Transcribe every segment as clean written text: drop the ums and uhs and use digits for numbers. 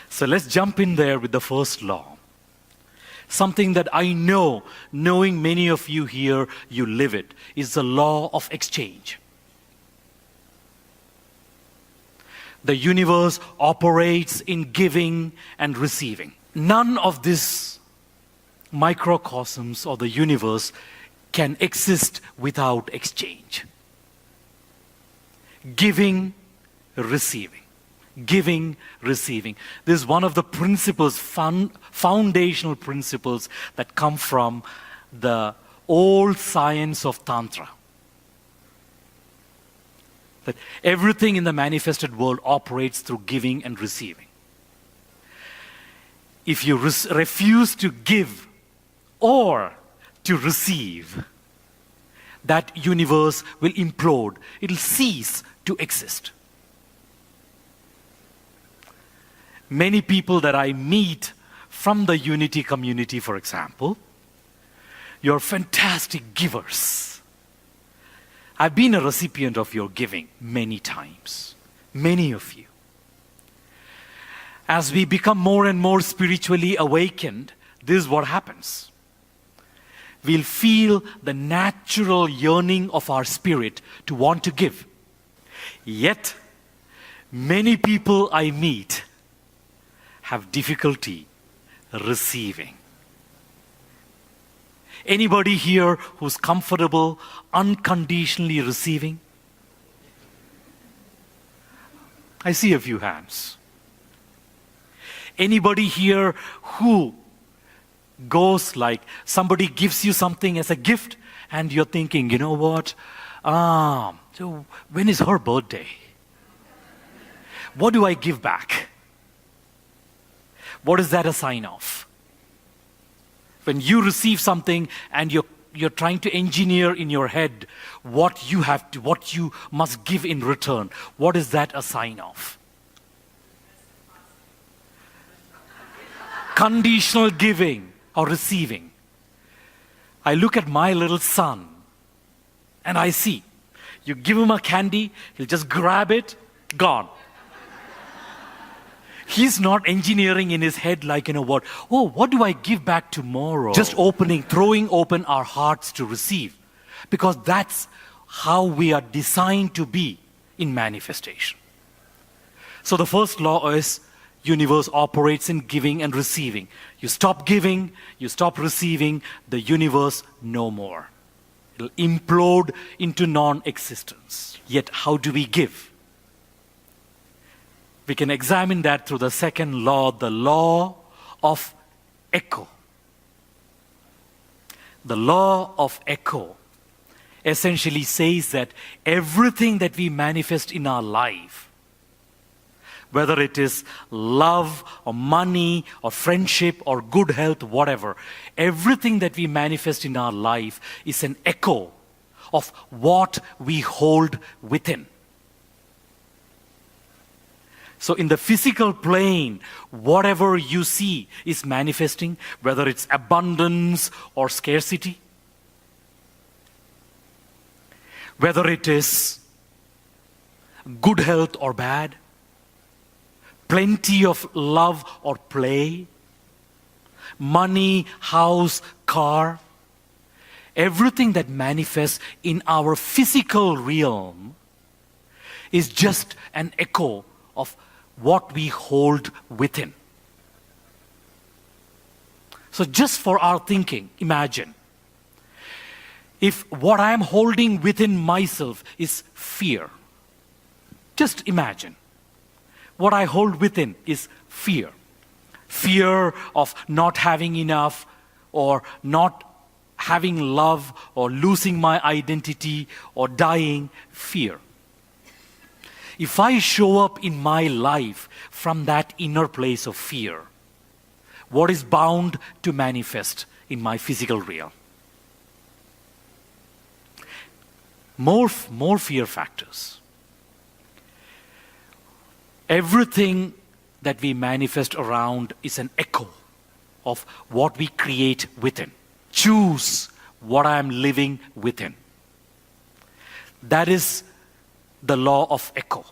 So let's jump in there with the first law. Something that I know, knowing many of you here, you live it, is the law of exchange. The universe operates in giving and receiving. None of this microcosms or the universe can exist without exchange. Giving, receiving. Giving, receiving. This is one of the principles, foundational principles that come from the old science of Tantra. That everything in the manifested world operates through giving and receiving. If you refuse to give or to receive, that universe will implode. It will cease to exist. Many people that I meet from the Unity community, for example, you're fantastic givers. I've been a recipient of your giving many times. Many of you. As we become more and more spiritually awakened, this is what happens. We'll feel the natural yearning of our spirit to want to give. Yet, many people I meet have difficulty receiving. Anybody here who's comfortable unconditionally receiving? I see a few hands. Anybody here who goes like somebody gives you something as a gift and you're thinking, you know what? So when is her birthday? What do I give back? What is that a sign of? When you receive something and you're trying to engineer in your head what you must give in return, what is that a sign of? Conditional giving or receiving. I look at my little son and I see, you give him a candy, he'll just grab it, gone. He's not engineering in his head like, what do I give back tomorrow? Just throwing open our hearts to receive. Because that's how we are designed to be in manifestation. So the first law is, universe operates in giving and receiving. You stop giving, you stop receiving, the universe no more. It'll implode into non-existence. Yet how do we give? We can examine that through the second law, the law of echo. The law of echo essentially says that everything that we manifest in our life, whether it is love or money or friendship or good health, whatever, everything that we manifest in our life is an echo of what we hold within. So in the physical plane, whatever you see is manifesting, whether it's abundance or scarcity, whether it is good health or bad, plenty of love or play, money, house, car, everything that manifests in our physical realm is just an echo of what we hold within. So just for our thinking, imagine if what I am holding within myself is fear. Just imagine. What I hold within is fear. Fear of not having enough or not having love or losing my identity or dying. Fear. If I show up in my life from that inner place of fear, what is bound to manifest in my physical realm? More fear factors. Everything that we manifest around is an echo of what we create within. Choose what I am living within. That is the law of echo.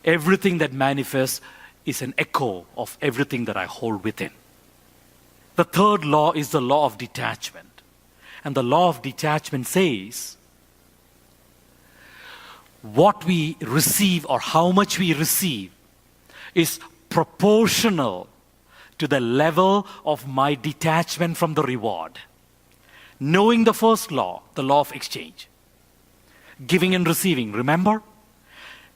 Everything that manifests is an echo of everything that I hold within. The third law is the law of detachment. And the law of detachment says, what we receive or how much we receive is proportional to the level of my detachment from the reward. Knowing the first law, the law of exchange, giving and receiving, remember?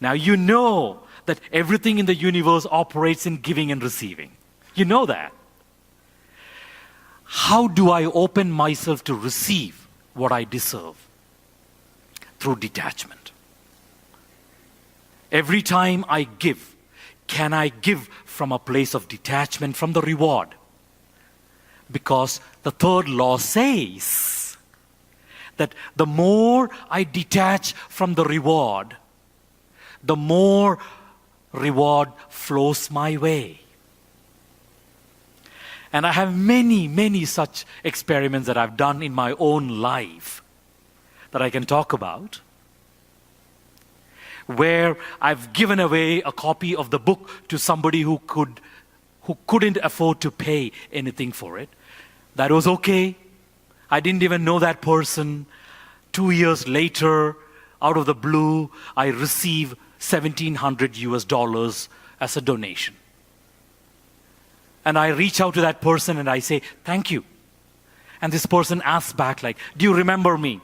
Now you know that everything in the universe operates in giving and receiving. You know that. How do I open myself to receive what I deserve? Through detachment. Every time I give, can I give from a place of detachment from the reward? Because the third law says that the more I detach from the reward, the more reward flows my way. And I have many, many such experiments that I've done in my own life that I can talk about, where I've given away a copy of the book to somebody who couldn't afford to pay anything for it. That was okay. I didn't even know that person. 2 years later, out of the blue, I receive $1,700 as a donation. And I reach out to that person and I say, thank you. And this person asks back like, do you remember me?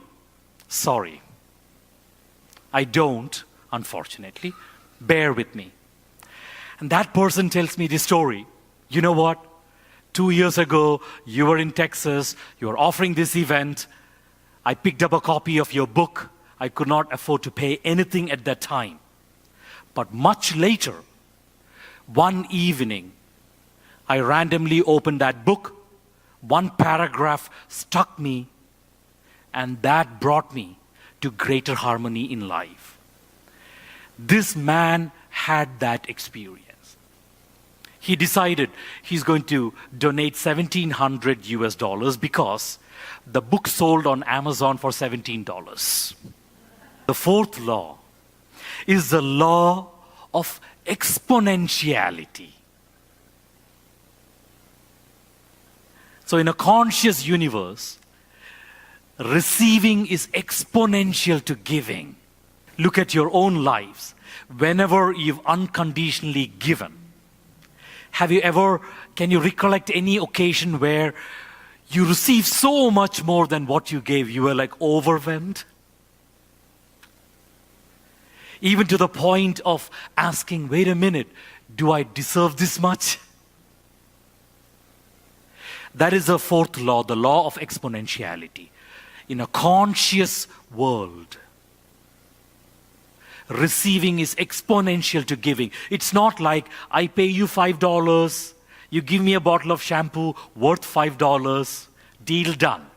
Sorry. I don't, unfortunately. Bear with me. And that person tells me this story. You know what? 2 years ago, you were in Texas, you were offering this event. I picked up a copy of your book. I could not afford to pay anything at that time. But much later, one evening, I randomly opened that book. One paragraph struck me, and that brought me to greater harmony in life. This man had that experience. He decided he's going to donate $1,700 because the book sold on Amazon for $17. The fourth law is the law of exponentiality. So in a conscious universe, receiving is exponential to giving. Look at your own lives. Whenever you've unconditionally given, can you recollect any occasion where you received so much more than what you gave? You were like overwhelmed? Even to the point of asking, wait a minute, do I deserve this much? That is the fourth law, the law of exponentiality. In a conscious world, receiving is exponential to giving. It's not like I pay you $5, you give me a bottle of shampoo worth $5, deal done,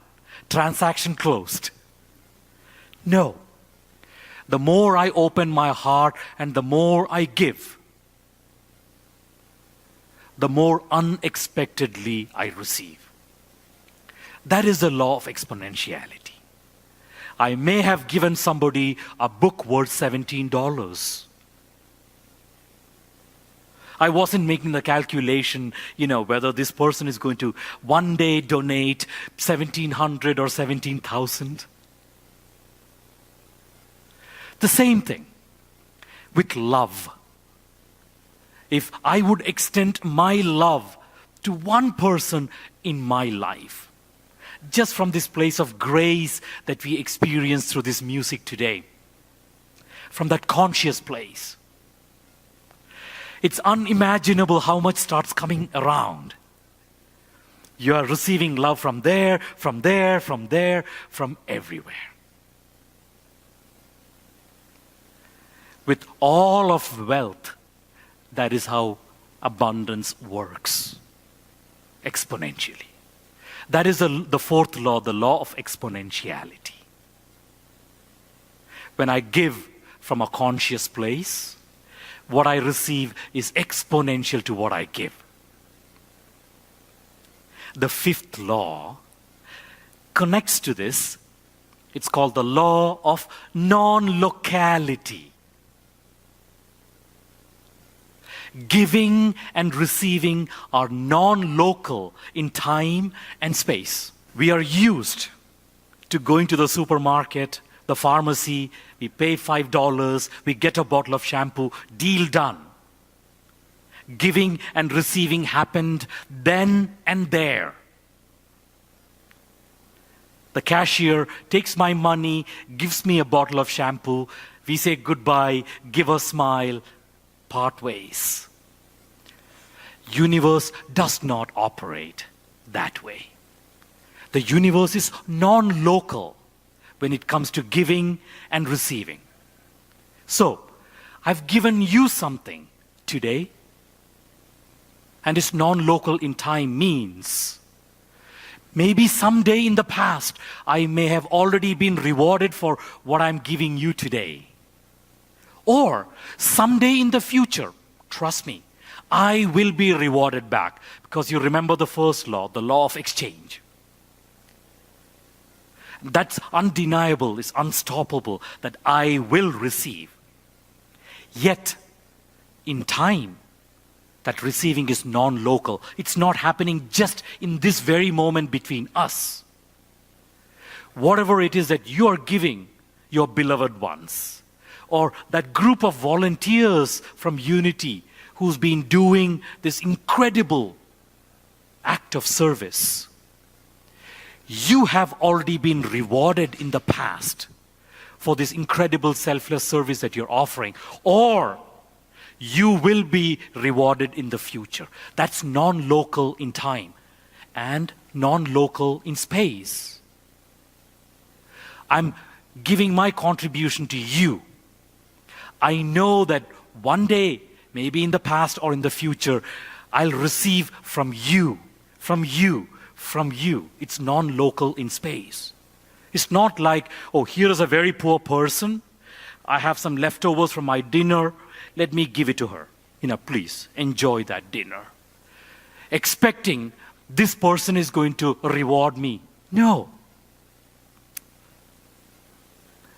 transaction closed. No. The more I open my heart and the more I give, the more unexpectedly I receive. That is the law of exponentiality. I may have given somebody a book worth $17. I wasn't making the calculation, whether this person is going to one day donate $1,700 or $17,000. The same thing with love. If I would extend my love to one person in my life, just from this place of grace that we experience through this music today, from that conscious place, it's unimaginable how much starts coming around. You are receiving love from there, from there, from there, from everywhere. With all of wealth, that is how abundance works, exponentially. That is the fourth law, the law of exponentiality. When I give from a conscious place, what I receive is exponential to what I give. The fifth law connects to this. It's called the law of nonlocality. Giving and receiving are non-local in time and space. We are used to going to the supermarket, the pharmacy, we pay $5, we get a bottle of shampoo, deal done. Giving and receiving happened then and there. The cashier takes my money, gives me a bottle of shampoo, we say goodbye, give a smile, part ways. Universe does not operate that way. The universe is non-local when it comes to giving and receiving. So, I've given you something today, and it's non-local in time means maybe someday in the past I may have already been rewarded for what I'm giving you today. Or someday in the future, trust me, I will be rewarded back, because you remember the first law, the law of exchange. That's undeniable, it's unstoppable, that I will receive. Yet, in time, that receiving is non-local. It's not happening just in this very moment between us. Whatever it is that you are giving your beloved ones, or that group of volunteers from Unity who's been doing this incredible act of service, you have already been rewarded in the past for this incredible selfless service that you're offering, or you will be rewarded in the future. That's non-local in time and non-local in space. I'm giving my contribution to you. I know that one day, maybe in the past or in the future, I'll receive from you, from you, from you. It's non-local in space. It's not like, oh, here is a very poor person. I have some leftovers from my dinner. Let me give it to her. Please enjoy that dinner. Expecting this person is going to reward me. No.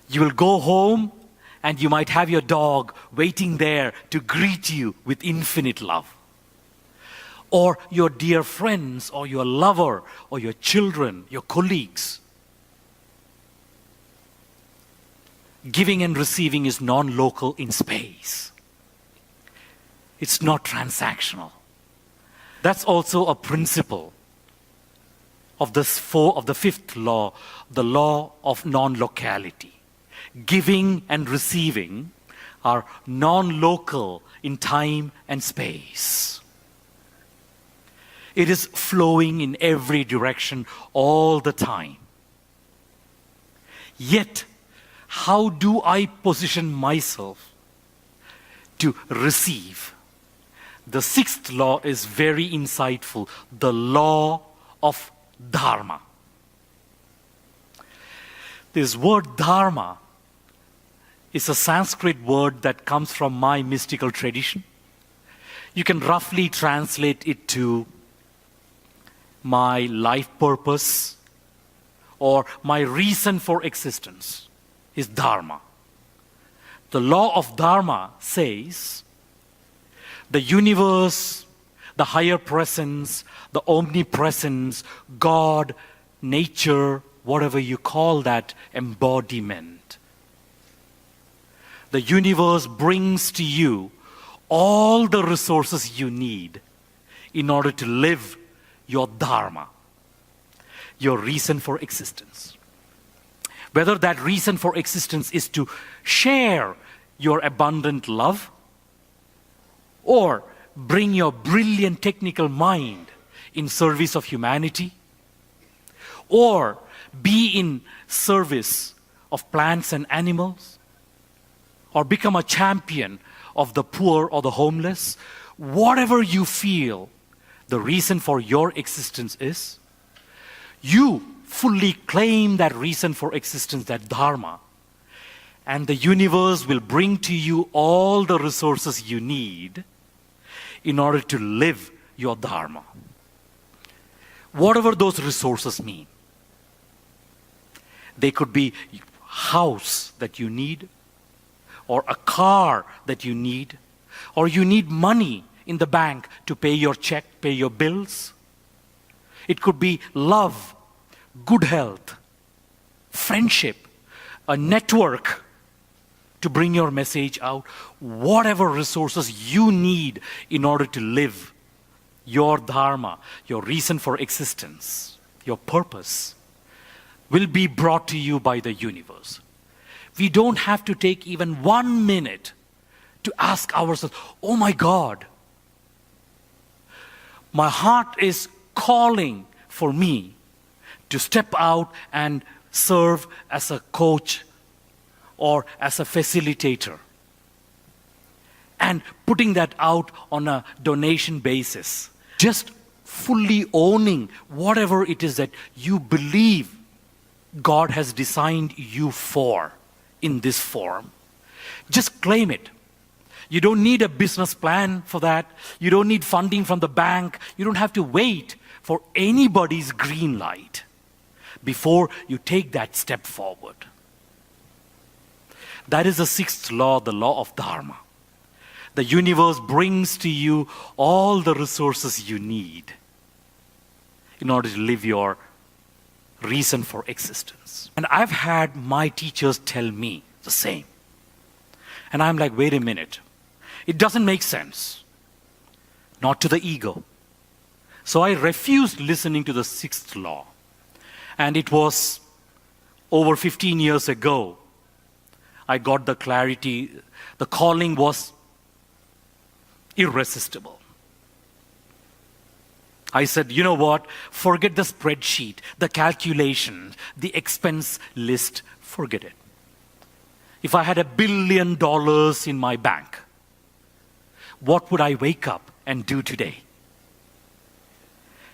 You will go home and you might have your dog waiting there to greet you with infinite love. Or your dear friends, or your lover, or your children, your colleagues. Giving and receiving is non-local in space. It's not transactional. That's also a principle of the fifth law, the law of non-locality. Giving and receiving are non-local in time and space. It is flowing in every direction all the time. Yet, how do I position myself to receive? The sixth law is very insightful, the law of Dharma. This word Dharma is a Sanskrit word that comes from my mystical tradition. You can roughly translate it to my life purpose or my reason for existence is Dharma. The law of Dharma says the universe, the higher presence, the omnipresence, God, nature, whatever you call that embodiment. The universe brings to you all the resources you need in order to live your Dharma, your reason for existence. Whether that reason for existence is to share your abundant love or bring your brilliant technical mind in service of humanity, or be in service of plants and animals, or become a champion of the poor or the homeless, whatever you feel the reason for your existence is, you fully claim that reason for existence, that Dharma, and the universe will bring to you all the resources you need in order to live your Dharma. Whatever those resources mean. They could be a house that you need, or a car that you need, Or you need money in the bank to pay your check, pay your bills. It could be love, good health, friendship, a network to bring your message out. Whatever resources you need in order to live your dharma, your reason for existence, your purpose, will be brought to you by the universe. We don't have to take even 1 minute to ask ourselves, oh my God, my heart is calling for me to step out and serve as a coach or as a facilitator. And putting that out on a donation basis. Just fully owning whatever it is that you believe God has designed you for in this form. Just claim it. You don't need a business plan for that. You don't need funding from the bank. You don't have to wait for anybody's green light before you take that step forward. That is the sixth law, the law of Dharma. The universe brings to you all the resources you need in order to live your reason for existence. And I've had my teachers tell me the same. And I'm like, wait a minute. It doesn't make sense. Not to the ego. So I refused listening to the sixth law. And it was over 15 years ago, I got the clarity. The calling was irresistible. I said, you know what? Forget the spreadsheet, the calculation, the expense list. Forget it. If I had $1 billion in my bank, what would I wake up and do today?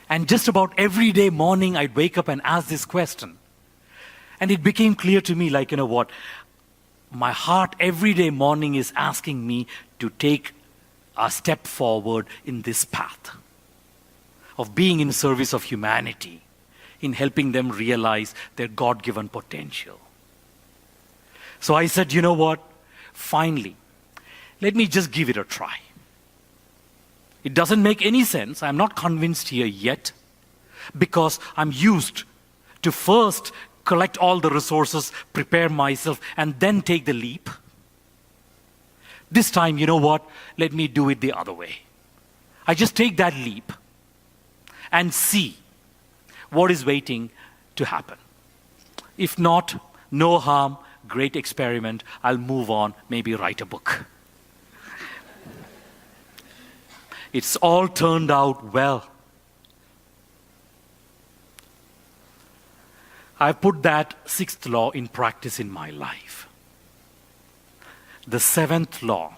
And just about every day morning, I'd wake up and ask this question. And it became clear to me, like, you know what? My heart every day morning is asking me to take a step forward in this path of being in service of humanity, in helping them realize their God-given potential. So I said, you know what? Finally, let me just give it a try. It doesn't make any sense. I'm not convinced here yet because I'm used to first collect all the resources, prepare myself, and then take the leap. This time, you know what? Let me do it the other way. I just take that leap and see what is waiting to happen. If not, no harm, great experiment. I'll move on, maybe write a book. It's all turned out well. I put that sixth law in practice in my life. The seventh law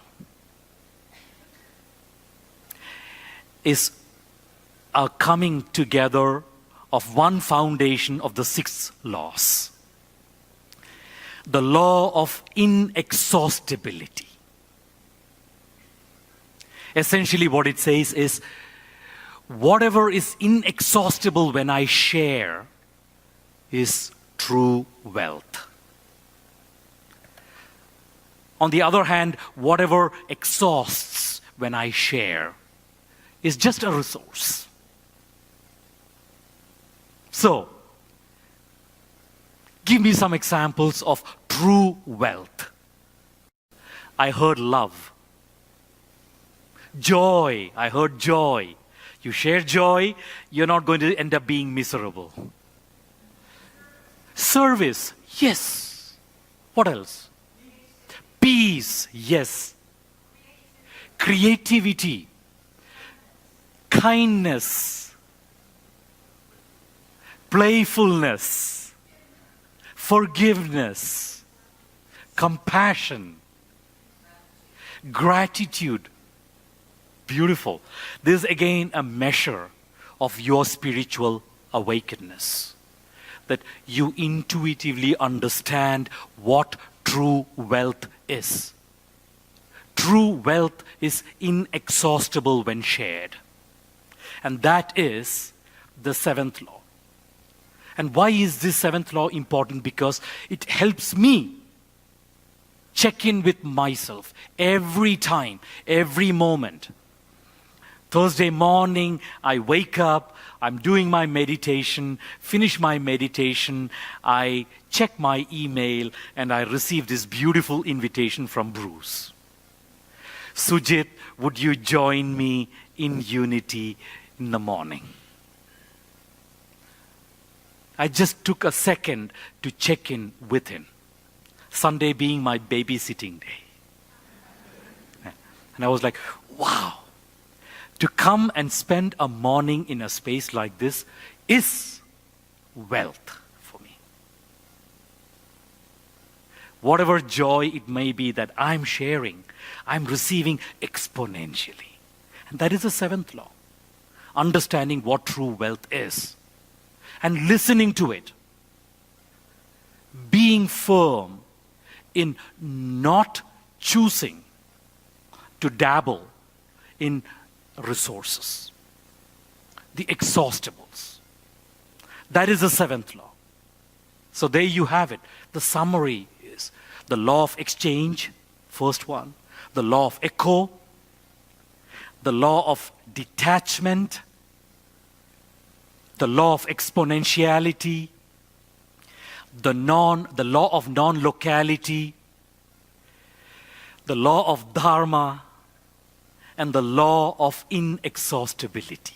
is a coming together of one foundation of the six laws. The law of inexhaustibility. Essentially what it says is, whatever is inexhaustible when I share is true wealth. On the other hand, whatever exhausts when I share is just a resource. So, give me some examples of true wealth. I heard love. Joy. I heard joy. You share joy, you're not going to end up being miserable. Service. Yes. What else? Peace. Yes. Creativity. Kindness. Playfulness. Forgiveness. Compassion. Gratitude. Beautiful. This is again a measure of your spiritual awakeness. That you intuitively understand what true wealth is. True wealth is inexhaustible when shared. And that is the seventh law. And why is this seventh law important? Because it helps me check in with myself every time, every moment. Thursday morning, I wake up, I'm doing my meditation, finish my meditation, I check my email, and I receive this beautiful invitation from Bruce. Sujith, would you join me in unity in the morning? I just took a second to check in with him. Sunday being my babysitting day. And I was like, wow, to come and spend a morning in a space like this is wealth for me. Whatever joy it may be that I'm sharing, I'm receiving exponentially. And that is the seventh law. Understanding what true wealth is and listening to it. Being firm in not choosing to dabble in resources, the exhaustibles. That is the seventh law. So there you have it. The summary is the law of exchange, first one, the law of echo, the law of detachment, the law of exponentiality, the law of non-locality, the law of Dharma, and the law of inexhaustibility.